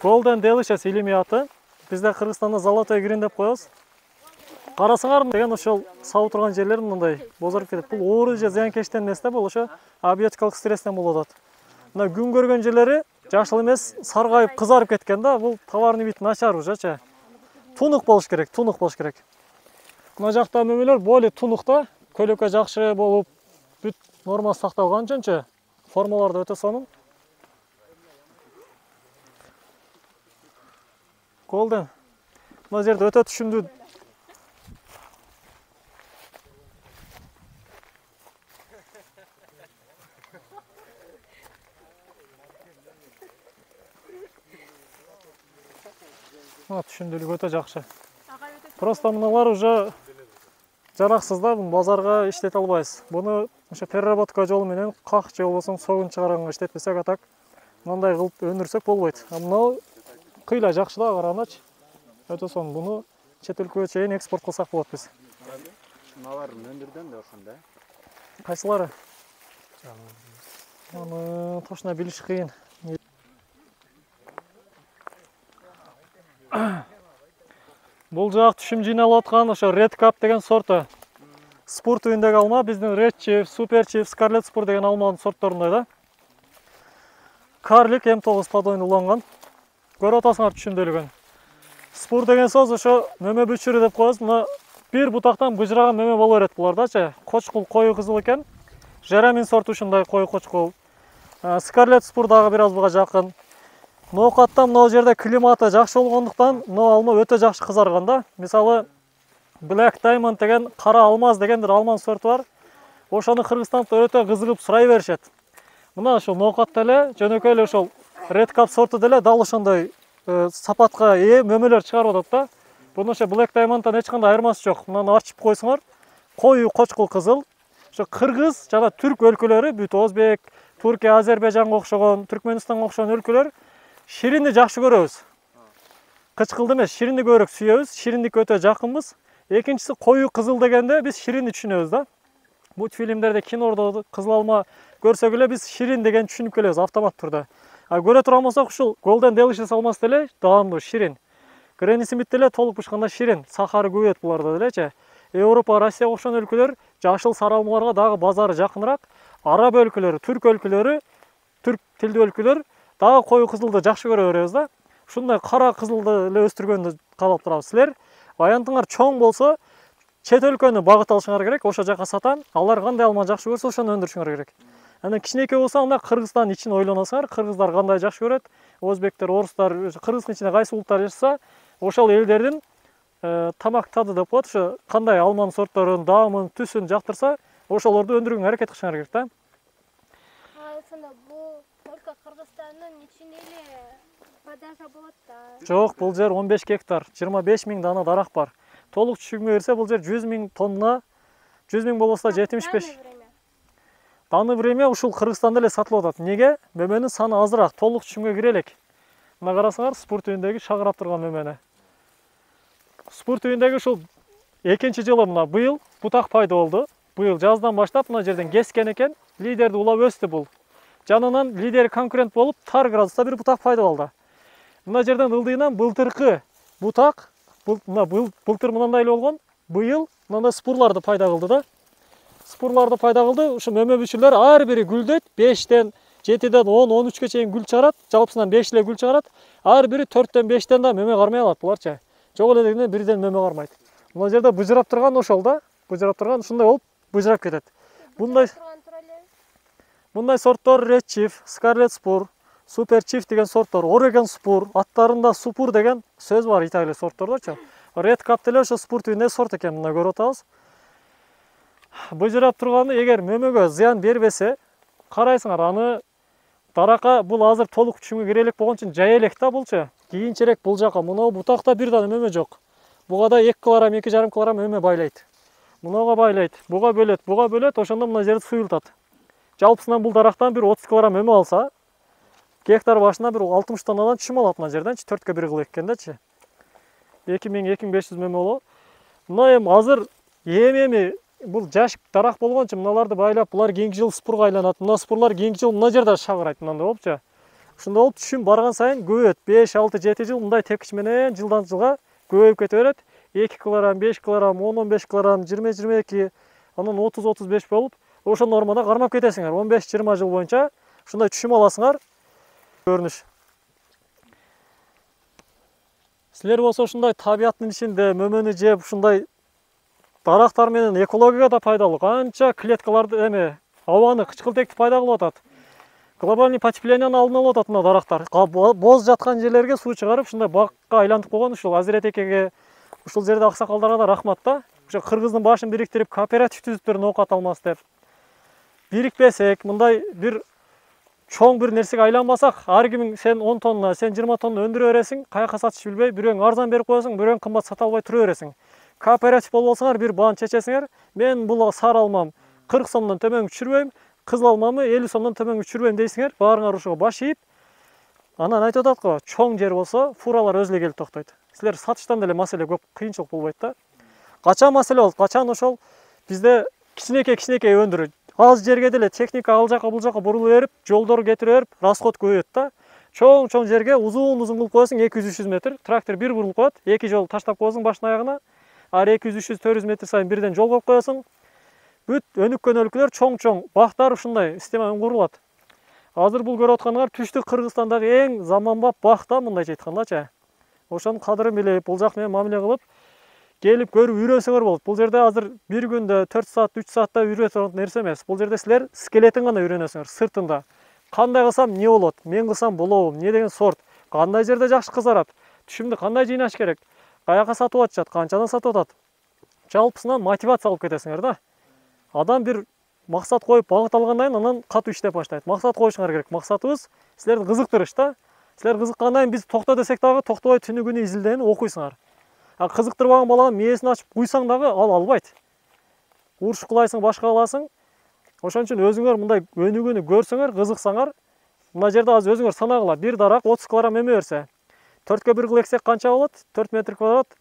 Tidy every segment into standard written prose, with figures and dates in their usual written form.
Golden Delicious илими аты. Бізде Қырғызстанда Золотой Грин деп қоямыз. Қарасаңар деген ошол сау турган жерлер мындай бозарып кетет. Бул оору же зыянкечтен эмес да, бул ошо абиотикалык стресстен болуп атат. Мына күн көргөн жерлери жашыл эмес, саргайып, кызарып кеткен да. Бул товарный вид начар ужачы. Тунук болуш керек, тунук болуш керек. Мына жакта мөмөлөр более тунук да, көлөккө жакшы болуп, бүт норма сакталган үчүнчү формалар да өтө сонун. Golden. Мына жерде өтө түшүмдүү. Мына түшүмдүүлүк өтө жакшы. Просто мыналар уже жараксыз да, буну базарга иштете албайбыз. Буну ошо переработка жолу менен как же болбосо согун чыгарганга иштетпесек, атак мындай кылып өндүрсөк болбойт. А мынау кыйла жакшы да карагандачы. Өтө сонун. Буну чет өлкөгө чейин экспорт кылсак болот биз. Мыналар өндүрдөн да ошондо. Кайсылары? Аны точно билиш кыйын. Бул жак түшүм жыйналып аткан ошо Red Cup деген сорту. Спур түрүндөгү алма, биздин Red Chief, Super Chief, Scarlet Spur деген алманын сортторундай да. Карлик М9 подойн уланган. Көрүп атасыңар түшүмдүүлүгүн. Спур деген сөз ошо мөмө бүчүрү деп коебуз. Мына бир бутактан быжыраган мөмө боло берет булардачы. Кочкул кою кызыл экен. Жерамин сорту ушундай кою кочкул. Scarlet Spur дагы бир аз буга жакын. Ноокаттан мына жерде климаты жакшы болгондуктан мына алма өтө жакшы кызарган да. Мисалы Black Diamond деген кара алмаз деген бир алман сорту бар. Ошону Кыргызстанда өтө кызыгып сурай беришет. Мына ошол ноокатта эле жөнөкөй эле ошол Red Cup сорту деле дал ошондой сапатка ээ мөмөлөр чыгарып атат да. Бунун ошо Black Diamond'дан эч кандай айырмасы жок. Мынаны ачып койсоңор, кою кочкул кызыл. Ошо кыргыз жана түрк өлкөлөрү, бүт Өзбек, Түркия, Азербайжанга окшогон, Түркмөнстанга окшогон өлкөлөр ширинди жакшы көрөбүз. Кычкылды эмес, ширинди көбүрөөк сүйөбүз. Шириндикке өтө жакынбыз. Экинчиси кою кызыл дегенде биз ширинди түшүнөбүз да. Мультфильмдерде, кинордо кызыл алма көрсөк эле биз ширин деген түшүнүп келебиз автомат түрдө. А көрө турган болсок ушул Golden Delicious алмасы деле даамдуу ширин. Granny Smith деле толук бышканда ширин, сахары көбөйөт буларда делечи. Европа, Россия окшогон өлкөлөр жашыл сары алмаларга дагы базары жакыныраак. Араб өлкөлөрү, түрк өлкөлөрү, түрк тилдүү өлкөлөр дагы кою кызылды жакшы көрө беребиз да. Ушундай кара кызылды эле өстүргөндү каалап турабыз. Силер аянтыңар чоң болсо, чет өлкөнү багыт алышыңар керек. Ошо жака сатам. Алар кандай алма жакшы көрсө, ошону өндүрүшүңөр керек. Анан кичинекей болсо, анда Кыргызстан ичин ойлоносуңар. Кыргыздар кандай жакшы көрөт? Өзбектер, орустар, Кыргыздын ичинде кайсы улуттар жашаса, ошол элдердин тамак тады деп коет. Ошо кандай алманын сортторун, даамын, түсүн жактырса, ошолорду өндүрүүгө аракет кылышыңар керек да. Ошондо бул только Кыргызстандын ичинде эле продажа болот да. Жок, бул жер 15 гектар, 25 000 дана дарак бар. Толук түшүмгө кирсе, бул жер 100 000 тонна, 100 000 болбосо 75. Даны время ушул Кыргызстанда эле сатылып атат. Неге? Мөмөнүн саны азыраак, толук түшүмгө кире элек. Мына карасаңар, спур түбүндөгү шагырап турган мөмөнү. Спур түбүндөгү ушул экинчи жылы мына быйыл бутак пайда болду. Быйыл жаздан баштап мына жерден кескен экен, лидерди улап өстү бул. Жанынан лидер конкурент болуп, тар градуста бир бутак пайда болду. Мына жерден ылдыйынан былтыркы бутак, былтыр мындай эле болгон, быйыл мындай спурларды пайда кылды да. Спурларды пайда кылды. Ушу мөмө бүчүрлөр ар бири гүлдөйт. 5тен, 7ден 10, 13кө чейин гүл чыгарат. Жалпысынан 5 эле гүл чыгарат. Ар бири 4тен 5тен да мөмө кармай алат буларчы. Жок эле дегенде бирден мөмө кармайт. Мына жерде быжырап турган ошол да. Быжырап турган ушундай болуп быжырап кетет. Мындай сорттор Red Chief, Scarlet Spur, Super Chief деген сорттор, Oregon Spur, аттарында Spur деген сөз бар италия сорттордочу. Red Cup деле ошо спур түрүндө сорт экен, мына көрүп атабыз. Быжырап турганы эгер мөмөгө зыян бербесе, карайсыңар, аны даракка бул азыр толук түшүмгө кире элек болгон үчүн жая элек да булчу. Кийинчерээк бул жака мына бутакта бир дана мөмө жок. Буга да 2 килограмм, 2,5 килограмм мөмө байлайт. Мынага байлайт, буга бөлөт, ошондо мына жерди суюлтат. Жалпысынан бул дарактан бир 30 килограмм мөмө алса, гектар башына бир 60 тоннадан түшүм алат мына жерден, 4кө 1 кылып эккендечи. 2000-2500 мөмө болот. Мына эми азыр эми бул жаш дарак болгон үчүн мыналарды байлап, булар кийинки жыл спурга айланат. Мына спурлар кийинки жыл мына жерде шагырайт мындай болупчу. Ушундай болуп түшүм барган сайын көбөйөт. 5-6-7 жыл мындай тепкич менен жылдан жылга көбөйүп кете берет. 2 килограмм, 5 килограмм, 10-15 килограмм, 20-22, анан 30-35 болуп, ошо нормада кармап кетесиңер. 15-20 жыл боюнча ушундай түшүм аласыңар. Көрүнүш. Силер болсо ушундай табияттын ичинде мөмөнү жеп, ушундай дарактар менен экологияга да пайдалуу. Канча клеткаларды абаны кычкылтекти пайда кылып атат. Глобальный потеплениянын алдын алып атат мына дарактар. Боз жаткан жерлерге суу чыгарып, ушундай бакка айлантып койгон ушул Азирет экеге, ушул жерде аксакалдарга да рахмат да. Ошо кыргыздын башын бириктирип, кооператив түзүптөр ноокат алмас деп. Бирикпесек, мындай бир чоң бир нерсеге айланбасак, ар ким сен 10 тонна, сен 20 тонна өндүрө бересиң, каяка сатыш билбей, бирөөң арзан берип коесуң, бирөөң кымбат сата албай тура бересиң. Кооператив болуп алсаңар, бир бааны чечесиңер, мен бул сары алмам 40 сомдон төмөн түшүрбөйм, кызыл алмамы 50 сомдон төмөн түшүрбөйм дейсиңер, баарыңар ошого баш ийип, анан айтып атат го, чоң жер болсо фуралар өзү эле келип токтойт. Силер сатыштан деле маселе көп кыйынчылык болбойт да. Качан маселе болот? Качан ошол бизде кичинекей өндүрүп, аз жерге деле техника ал жака бул жака бурулуп берип, жолдор кетире берип, расход көбөйөт да. Чоң жерге узун кылып коесуң, 200-300 метр, трактор бир бурулуп коет, 2 жол таштап коесуң башына аягына, ар 200-300-400 метр сайын бирден жол коюп коесуң. Бүт өнүккөн өлкөлөр чоң бактар ушундай система менен курулат. Азыр бул көрүп атканыңар түштүк Кыргызстандагы эң заманбап бак да, мындайча айткандачы. Ошонун кадырын билип, бул жак менен мамиле кылып, келип көрүп үйрөнсөңөр болот. Бул жерде азыр бир күндө 4 саат, 3 саатта үйрөнө турган нерсе эмес. Бул жерде силер скелетин гана үйрөнөсүңөр, сыртында. Кандай кылсам эмне болот? Мен кылсам болобу? Эмне деген сорт? Кандай жерде жакшы кызарат? Түшүмдү кандай жыйнаш керек? Каяка сатып атышат? Канчадан сатып атат? Жалпысынан мотивация алып кетесиңер да. Адам бир максат коюп багыт алгандан кийин анан катуу иштеп баштайт. Максат коюшуңар керек. Максатыбыз силерди кызыктырыш да. Силер кызыккандан кийин биз токто десек дагы токтобой түнү күнү изилденип окуйсуңар. А кызыктырбаган баланын мээсин ачып куйсаң дагы ал албайт. Уруш кылайсың, башка кыласың. Ошон үчүн өзүңөр мындай өнүгүүнү көрсөңөр, кызыксаңар, мына жерде азыр өзүңөр санагыла. Бир дарак 30 килограмм эме берсе, 4кө 1 кылып эксек канча болот? 4 метр квадрат.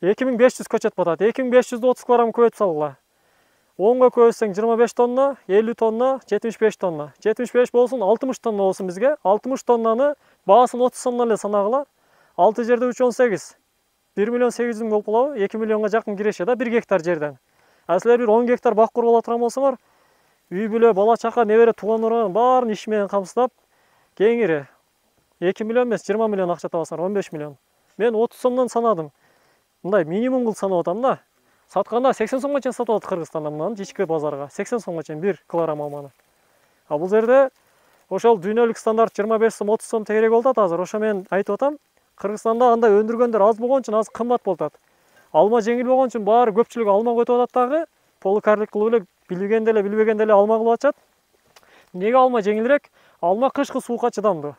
2500 көчөт батат. 2500'ді 30 килограмм көбөйтүп салгыла. 10га көбөйтсөң 25 тонна, 50 тонна, 75 тонна. 75 болсун, 60 тонна болсун бизге. 60 тоннаны баасын 30 сомдон эле санагыла. 6 жерде 3-18. 1 миллион 800 миң болуп калабы? 2 миллионго жакын киреше да 1 гектар жерден. А силер бир 10 гектар бак куруп ала турган болсоңор, үй бүлө, бала чака, небере тууган урган баарын иш менен камсыздап, кеңири 2 миллион эмес, 20 миллион акча табасыңар, 15 миллион. Мен 30 сомдон санадым. Мындай минимум кылып санап атам да. Сатканда 80 сомго чейин сатып атат Кыргызстанда мынаны жички базарга. 80 сомго чейин 1 килограмм алманы. А бул жерде ошол дүйнөлүк стандарт 25 сом, 30 сом тегерек болуп атат азыр. Ошо мен айтып атам. Кыргызстанда андай өндүргөндөр аз болгон үчүн аз кымбат болуп атат. Алма жеңил болгон үчүн баары көпчүлүк алма койтуп атат дагы. Полукарлик кылып эле билбегенде эле билбегенде эле алма кылып атышат. Неге алма жеңилирээк? Алма кышкы суукка чыдамдуу.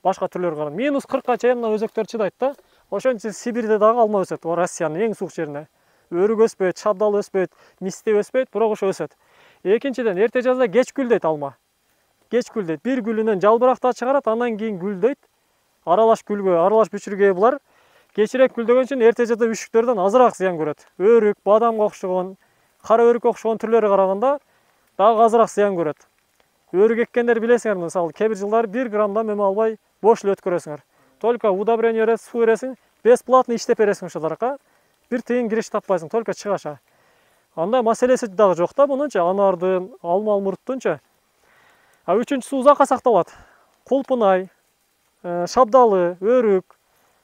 Башка түрлөргө караганда -40ка чейин мына өзөктөр чыдайт да. Ошон үчүн Сибирде дагы алма өсөт. Россиянын эң суук жеринде. Өрүк өспөйт, шабдал өспөйт, мисте өспөйт, бирок ошо өсөт. Экинчиден, эрте жазда кеч гүлдөйт алма. Кеч гүлдөйт. Бир гүлүнөн жалбырактар чыгарат, андан кийин гүлдөйт. Аралаш гүлгө, аралаш бүчүргө булар. Кечирээк гүлдөгөн үчүн эрте жазда үшүктөрдөн азыраак зыян көрөт. Өрүк, бадамга окшогон, кара өрүккө окшогон түрлөрүгө караганда дагы азыраак зыян көрөт. Өрүк эккендер билесиңер, мисалы, кээ бир жылдары 1 граммдан мөмө албай бош эле өткөрөсүңөр. Только удобрение бересиң, суу бересиң, бесплатно иштеп бересиң ошо даракка. Бир тыйын кириш таппайсың, только чыгаша. Анда маселеси дагы жок да мунунча, анардын, алма алмурттунча. А үчүнчүсү узакка сакталат. Кулпунай, шабдалы, өрүк,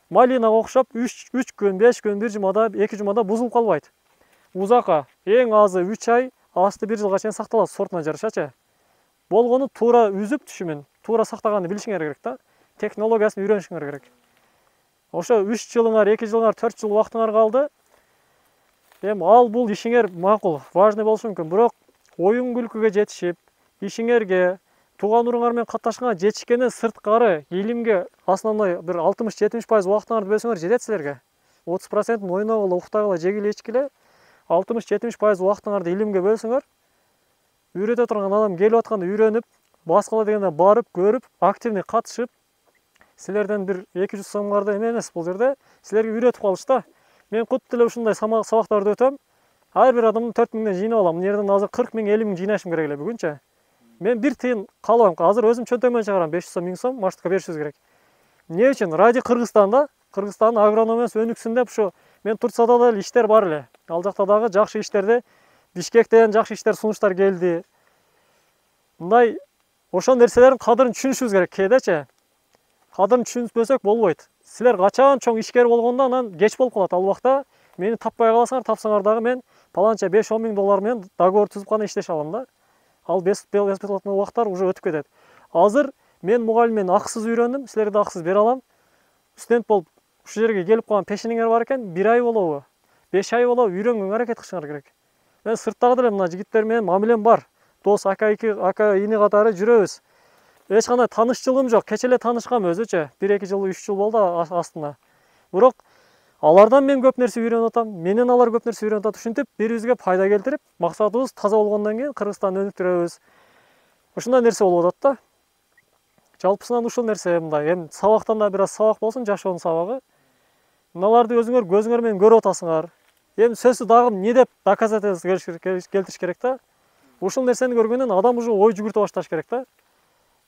малинага окшоп 3 күн, 5 күн, 1 жумада, 2 жумада бузулуп калбайт. Узакка, эң азы 3 ай, асты 1 жылга чейин сакталат, сортуна жарашачы. Болгону туура үзүп түшүмүн, туура сактаганды билишиңер керек да. Технологиясын үйрөнүшүңөр керек. Ошо 3 жылыңар, 2 жылыңар, 4 жыл убактыңар калды. Ал бул ишиңер макул, важный болушу мүмкүн. Бирок оюн күлкүгө жетишип, ишиңерге, тууган уруңар менен катташканга жетишкенин сырткары илимге основной бир 60-70% убактыңарды бөлсөңөр жетет силерге. 30%-ын ойногула, уктагыла, жегиле, ичкиле, 60-70% убактыңарды илимге бөлсөңөр, үйрөтө турган адам келип атканда үйрөнүп, баскала дегенде барып, көрүп, активный катышып, силерден бир 200 сомгарды эмес бул жерде силерге үйрөтүп калыш да. Мен кутта эле ушундай сабактарды өтөм. Ар бир адамдын 4 миңден жыйнап алам. Мына жерден азыр 40 миң, 50 миң жыйнашым керек эле бүгүнчө. Мен бир тыйын калбайм. Азыр өзүм чөнтөгүмөн чыгарам 500 сом, 1000 сом, маршрутка 500 керек. Эмне үчүн? Ради Кыргызстанда, Кыргызстандын агрономиясы өнүксүн деп ушу мен Турцияда да иштер бар эле. Ал жакта дагы жакшы иштерди, Бишкектен жакшы иштер, сунуштар келди. Мындай ошол нерселердин кадырын түшүнүшүбүз керек кээдечи. Кадырын түшүнбөсөк болбойт. Силер качан чоң ишкер болгондо анан кеч болуп калат. Ал убакта мени таппай каласыңар, тапсаңар дагы мен паланча 5-10 миң доллар менен договор түзүп гана иштеше алам да. Ал бесплатный убактар уже өтүп кетет. Азыр мен мугалим, мен акысыз үйрөндүм, силерге да акысыз бере алам. Студент болуп ушул жерге келип калган пешениңер бар экен, 1 ай болобу, 5 ай болобу үйрөнгөнгө аракет кылышыңар керек. Мен сырттагы деле мына жигиттер менен мамилем бар. Дос, ака ини катары жүрөбүз. Эч кандай таанышчылыгым жок. Кече эле таанышкам өзүчө. 1-2 жыл, 3 жыл болду астына. Бирок алардан мен көп нерсе үйрөнүп атам. Менен алар көп нерсе үйрөнүп атат. Ушинтип бири-бирибизге пайда келтирип, максатыбыз таза болгондон кийин Кыргызстанды өнүктүрөбүз. Ушундай нерсе болуп атат да. Жалпысынан ушул нерсе мындай. Эми сабактан да бир аз сабак болсун, жашоонун сабагы. Мыналарды өзүңөр көзүңөр менен көрүп атасыңар. Эми сөзсүз дагы эмне деп доказательство келтириш керек да. Ушул нерсени көргөндөн адам уже ой жүгүртө башташ керек да.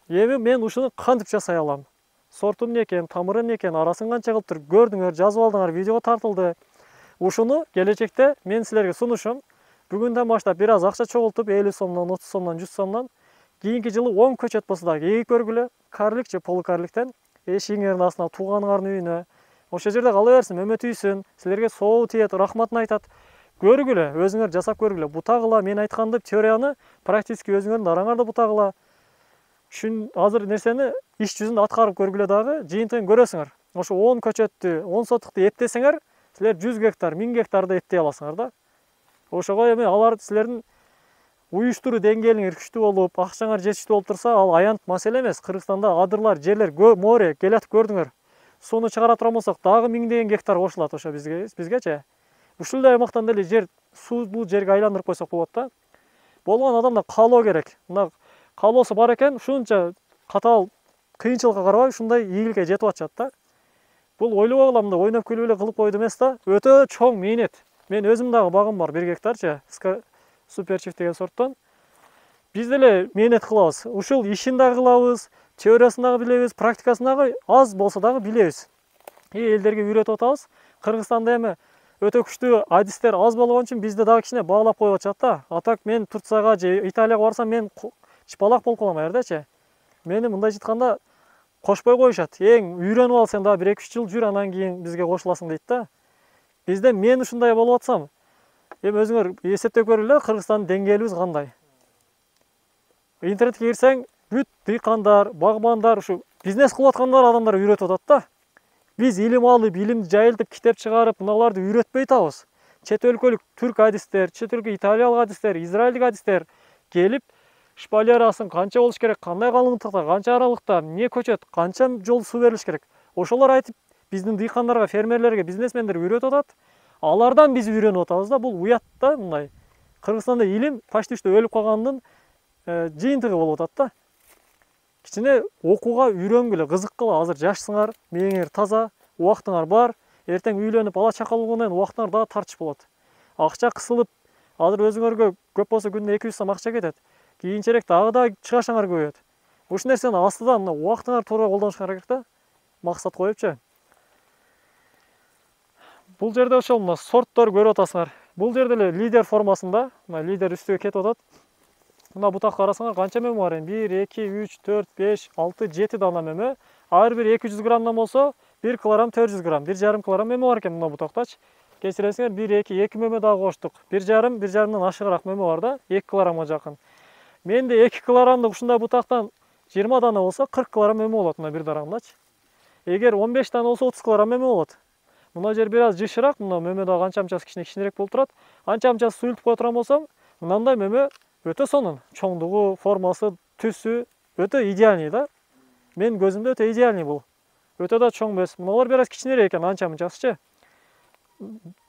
Эми мен ушуну кантип жасай алам? Сорту эмне экен, тамыры эмне экен, арасын канча кылып туруп көрдүңөр, жазып алдыңар, видеого тартылды. Ушуну келечекте мен силерге сунушум. Бүгүндөн баштап бир аз акча чогултуп, 50 сомдон, 30 сомдон, 100 сомдон кийинки жылы 10 көчөт болсо дагы эгип көргүлө. Карлик же полукарликтен эшигиңердин астына, тууганыңардын үйүнө. Ошол жерде кала берсин, өмөт үйсүн, силерге сообу тиет, рахматын айтат. Көргүлө, өзүңөр жасап көргүлө. Бутагыла, мен айтканды теорияны практически өзүңөрдүн араңарда бутагыла. Шун азыр нерсени иш жүзүндө аткарып көргүлө дагы жыйынтыгын көрөсүңөр. Ошо 10 көчөттү, 10 сотукту эптесеңер, силер 100 гектар, 1000 гектарды эптей аласыңар да. Ошого эми алар силердин уюштуруу деңгээлиңер күчтүү болуп, акчаңар жетиштүү болуп турса, ал аянт маселе эмес. Кыргызстанда адырлар, жерлер, море келатып көрдүңөр. Сууну чыгара турган болсок, дагы 1000 гектар кошулат ошо бизгечи. Ушундай аймактан деле жер, сууну жерге айландырып койсок болот да. Болгон адамда каалоо керек. Мына каалоосу бар экен, ушунча катаал кыйынчылыкка карабай ушундай ийгиликке жетип атышат да. Бул ойлобой калам да, ойноп күлүп эле кылып койду эмес да. Өтө чоң мээнет. Мен өзүм дагы багым бар, 1 гектарчы, суперчиф деген сорттон. Биз деле мээнет кылабыз. Ушул ишин дагы кылабыз, теориясын дагы билебиз, практикасын дагы аз болсо дагы билебиз. Элдерге үйрөтүп атабыз. Кыргызстанда эми өтө күчтүү адистер аз болгон үчүн бизди дагы кичине баалап коюп атышат да. Атак мен Турцияга же Италияга барсам мен чыпалак болуп калам аердечи. Мени мындай жытканда кошпой коюшат. Эң үйрөнүп ал, сен дагы 1-2 жыл жүр, анан кийин бизге кошуласың дейт да. Бизде мен ушундай болуп атсам, эми өзүңөр эсептеп көргүлө, Кыргызстандын деңгээлибиз кандай. Интернетке кирсең, бүт дыйкандар, багбандар, ушу бизнес кылып аткандар адамдар үйрөтүп атат да. Биз илим алып, илимди жайылтып, китеп чыгарып, мыналарды үйрөтпөй атабыз. Чет өлкөлүк түрк адистер, чет өлкө италиялык адистер, израилдик адистер келип, шпалерасын канча болуш керек, кандай калыңдыкта, канча аралыкта, эмне көчөт, канча жол суу берилиш керек. Ошолор айтып, биздин дыйкандарга, фермерлерге, бизнесмендерге үйрөтүп атат. Алардан биз үйрөнүп атабыз да. Бул уят да мындай. Кыргызстанда илим почти что өлүп калгандын жыйынтыгы болуп атат да. Кичине окууга үйрөнгүлө, кызыккыла. Азыр жашсыңар, мээңер таза, убактыңар бар. Эртең үйлөнүп, бала чака болгондон кийин убактыңар дагы тартыш болот. Акча кысылып, азыр өзүңөргө көп болсо күнүнө 200 сом акча кетет. Кийинчерээк дагы да чыгашаңар көбөйөт. Ушул нерсени астыда мына убактыңар туура колдонушуңар керек да. Максат коюпчу. Бул жерде ошол мына сорттор көрүп атасыңар. Бул жерде эле лидер формасында, мына лидер үстүгө кетип атат. Мына бутакка карасаңар канча мөмө бар эми? 1, 2, 3, 4, 5, 6, 7 дана мөмө. Ар бир 200 граммдан болсо 1 килограмм 400 грамм, 1,5 килограмм мөмө бар экен мына бутактачы. Кечиресиңер, 1, 2 мөмө дагы коштук. 1,5 ашыгыраак мөмө бар да, 2 килограммга жакын. Менде 2 килограммдык ушундай бутактан 20 дана болсо 40 килограмм мөмө болот мына бир дарагындачы. Эгер 15 дана болсо 30 килограмм мөмө болот. Мына жер бир аз жышыраак, мына мөмө дагы анча-мынчасы кичинерээк болуп турат. Анча-мынчасы суюлтуп кое турган болсом, мындай мөмө өтө сонун. Чоңдугу, формасы, түсү өтө идеальный да. Мен көзүмдө өтө идеальный бул. Өтө да чоң эмес. Мыналар бир аз кичинерээк экен, анча-мынчасычы.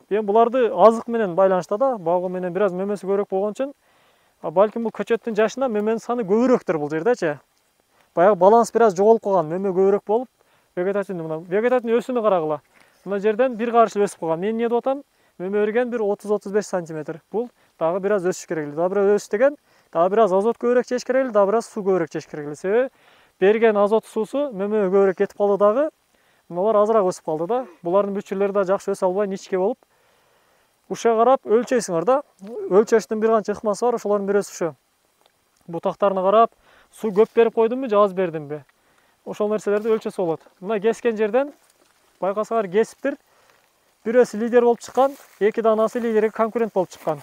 Эми буларды азык менен байланышта да, багуу менен бир аз мөмөсү көбүрөөк болгон үчүн, балким бул көчөттүн жашында мөмөнүн саны көбүрөөктүр бул жердечи. Баягы баланс бир аз жоголуп калган, мөмө көбүрөөк болуп, вегетативный өсүүнү карагыла. Мына жерден бир карышыл өсүп калган. Мен эмне деп атам? Мөмө өрген бир 30-35 сантиметр. Бул дагы бир аз өсүш керек. Дагы бир өсүш деген Дагы бир аз азот көбүрөөк жеш керек эле, дагы бир аз суу көбүрөөк жеш керек эле. Себеби берген азот суусу мөмө көбүрөөк кетип калды дагы. Мыналар азыраак өсүп калды да. Булардын бүчүрлөрү да жакшы өсө албай, ничке болуп. Ушуга карап өлчөйсүңөр да. Өлчөштүн бир канча ыкмасы бар, ошолордун бирөөсү ушу. Бутактарына карап, суу көп берип койдумбу же аз бердимби? Ошол нерселерди өлчөсө болот. Мына кескен жерден байкасаңар кесиптир. Бирөөсү лидер болуп чыккан, эки данасы лидерге конкурент болуп чыккан.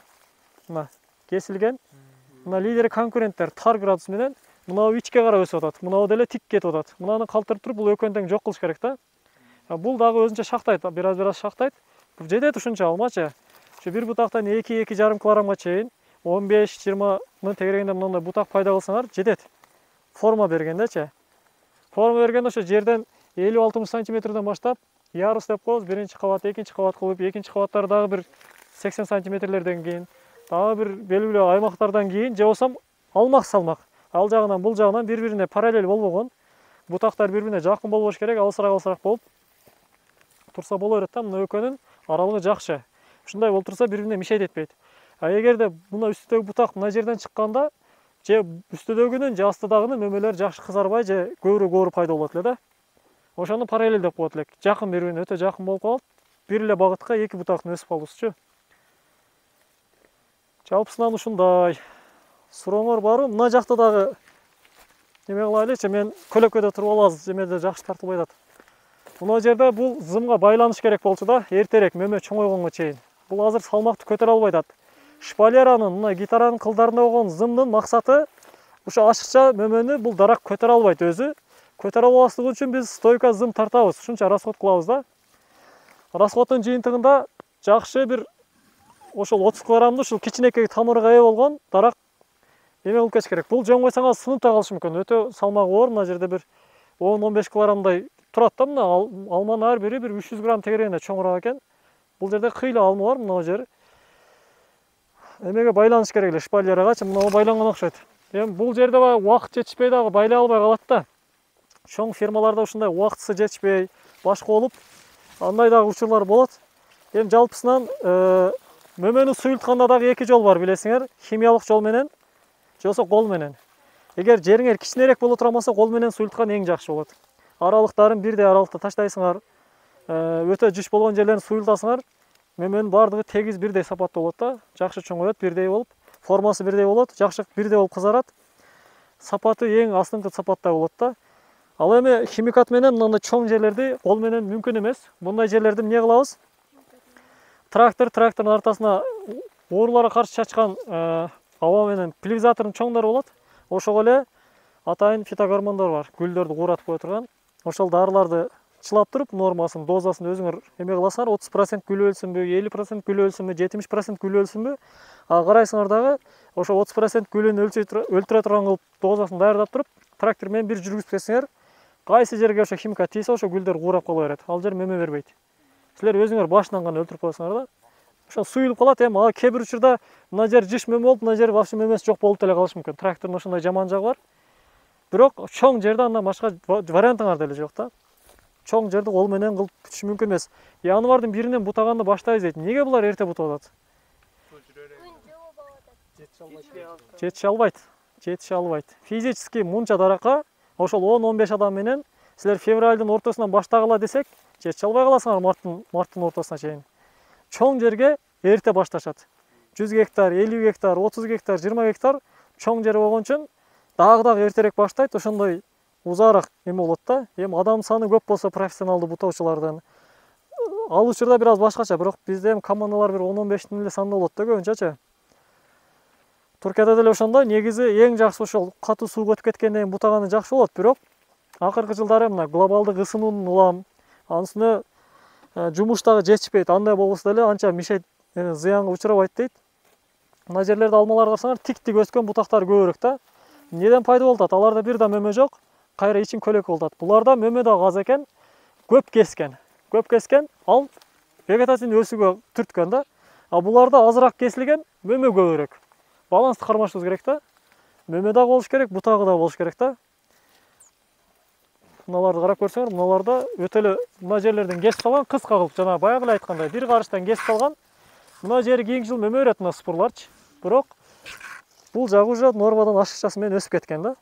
Мына кесилген. Мына лидер конкуренттер тар градус менен мынау ичке карап өсүп атат. Мынау деле тик кетип атат. Мынаны калтырып туруп бул экөөнү тең жок кылыш керек да. Бул дагы өзүнчө шактайт, бир аз шактайт. Бул жетет ушунча алмачы. Ушу бир бутактан 2-2,5 килограммга чейин 15-20 мын тегерегенде мындай бутак пайда кылсаңар жетет. Форма бергендечи. Форма бергенде ошо жерден 50-60 сантиметрден баштап ярус деп коебуз, биринчи кабат, экинчи кабат кылып, экинчи кабаттар дагы бир 80 сантиметрлерден кийин, дагы бир белгилүү аймактардан кийин же болсо алмак салмак. Ал жагынан бул жагынан бири-бирине параллель болбогон. Бутактар бири-бирине жакын болбош керек, алысыраак болуп турса боло берет да. Мына экөөнүн аралыгы жакшы. Ушундай болуп турса бири-бирине мишейт этпейт. А эгерде мына үстүдөгү бутак мына жерден чыкканда же үстүдөгүнүн же астыдагынын мөмөлөр жакшы кызарбай же көбүрөөк пайда болот эле да. Ошону параллель деп коет элек. Жакын бири-бирине өтө жакын болуп калып, бир эле багытка эки бутактын өсүп калуусучу. Жалпысынан ушундай. Сурооңор барбы? Мына жакта дагы неме кылайлычы, мен көлөкөдө туруп алабыз, жемеде жакшы тартылбай атат. Мына жерде бул зымга байланыш керек болчу да, эртерээк мөмө чоңойгонго чейин. Бул азыр салмакты көтөрө албай атат. Шпалеранын, мына гитаранын кылдарында болгон зымдын максаты ушу ашыкча мөмөнү бул дарак көтөрө албайт өзү. Көтөрө албаслыгы үчүн биз стойка зым тартабыз, ушунча расход кылабыз да. Расходдун жыйынтыгында жакшы бир ошол 30 килограммды ушул кичинекей тамырга ээ болгон дарак эме кылып кетиш керек. Бул жөн койсоңуз сынып да калышы мүмкүн. Өтө салмагы оор, мына жерде бир 10-15 килограммдай турат да. Мына алманын ар бири бир 300 грамм тегерегинде чоңураак экен. Бул жерде кыйла алма бар, мына жери. Эмеге байланыш керек эле, шпалерагачы мына байланган окшойт. Эми бул жерде убакыт жетишпей дагы байлай албай калат да. Чоң фермаларда ушундай убактысы жетишпей, башка болуп, андай дагы учурлар болот. Эми жалпысынан мөмөнү суйултканда дагы эки жол бар, билесиңер. Химиялык жол менен, же болбосо кол менен. Эгер жериңер кичинерээк боло турган болсо, кол менен суйулткан эң жакшы болот. Аралыктарын бирдей аралыкта таштайсыңар. Өтө жыш болгон жерлерин суйултасыңар. Мөмөнүн баардыгы тегиз бирдей сапатта болот да. Жакшы чоңоет, бирдей болуп, формасы бирдей болот, жакшы бирдей болуп кызарат. Сапаты эң астыңкы сапатта болот да. Ал эми химикат менен мындай чоң жерлерди кол менен мүмкүн эмес. Мындай жерлерди эмне кылабыз? Трактордун ортосуна ооруларга каршы чачкан аба менен пульверизатордун чоңдору болот. Ошого эле атайын фитогормондор бар, гүлдөрдү кууратып кое турган. Ошол дарыларды чылап туруп, нормасын, дозасын өзүңөр эме кыласыңар, 30% гүл өлсүнбү, 50% гүл өлсүнбү, 70% гүл өлсүнбү. Карайсыңар дагы, ошо 30% гүлүн өлтүрө турган кылып дозасын даярдап туруп, трактор менен бир жүргүзүп кетсеңер, кайсы жерге ошо химикат тийсе, ошо гүлдөр куурап кала берет. Ал жер мөмө бербейт. Силер өзүңөр башынан гана өлтүрүп коесуңар да. Ошо суюлуп калат. Эми кээ бир учурда мына жер жыш мөмө болуп, мына жер вообще мөмөсү жок болуп деле калышы мүмкүн. Трактордун ошондой жаман жагы бар. Бирок чоң жерде андан башка вариантыңар деле жок да. Чоң жерди кол менен кылып бүтүш мүмкүн эмес. Январдын биринен бутаганды баштайбыз дейт. Неге булар эрте бутап атат? Жетише албайт. Физически мунча даракка ошол 10-15 адам менен силер февралдын ортосунан баштагыла десек, жетише албай каласыңар марттын ортосуна чейин. Чоң жерге эрте башташат. 100 гектар, 50 гектар, 30 гектар, 20 гектар чоң жер болгон үчүн дагы эртерээк баштайт, ошондой узаараак эме болот да. Эми адам саны көп болсо профессионалдуу бутоочулардан ал учурда бир аз башкача, бирок бизде эми командалар бир 10-15тин эле санда болот да көбүнчөчү. Туркияда деле ошондой, негизи эң жакшы ошол катуу суу өтүп кеткенден кийин бутаганы жакшы болот, бирок акыркы жылдары мына глобалдык ысынуунун улам, анын үстүнө жумуш дагы жетишпейт, андай болбосо деле анча мишейт, зыянга учурабайт дейт. Мына жерлерде алмаларды карасаңар, тик-тик өскөн бутактар көбүрөөк да. Неден пайда болуп атат? Аларда бир да мөмө жок, кайра ичин көлөк болуп атат. Буларда мөмө дагы аз экен, көп кескен, ал вегетацияны өсүүгө түрткөн да. А буларда азыраак кесилген, мөмө көбүрөөк. Балансты кармашыбыз керек да. Мөмө дагы болуш керек, бутагы дагы болуш керек да. Мыналарды карап көрсөңөр, мыналарда өтө эле мына жерлерден кесип калган, кыска кылып, жана баягы эле айткандай, бир карыштан кесип калган. Мына жери кийинки жыл мөмө берет мына спурларчы. Бирок Бул жагы уже нормадан ашыкчасы менен өсүп кеткен да.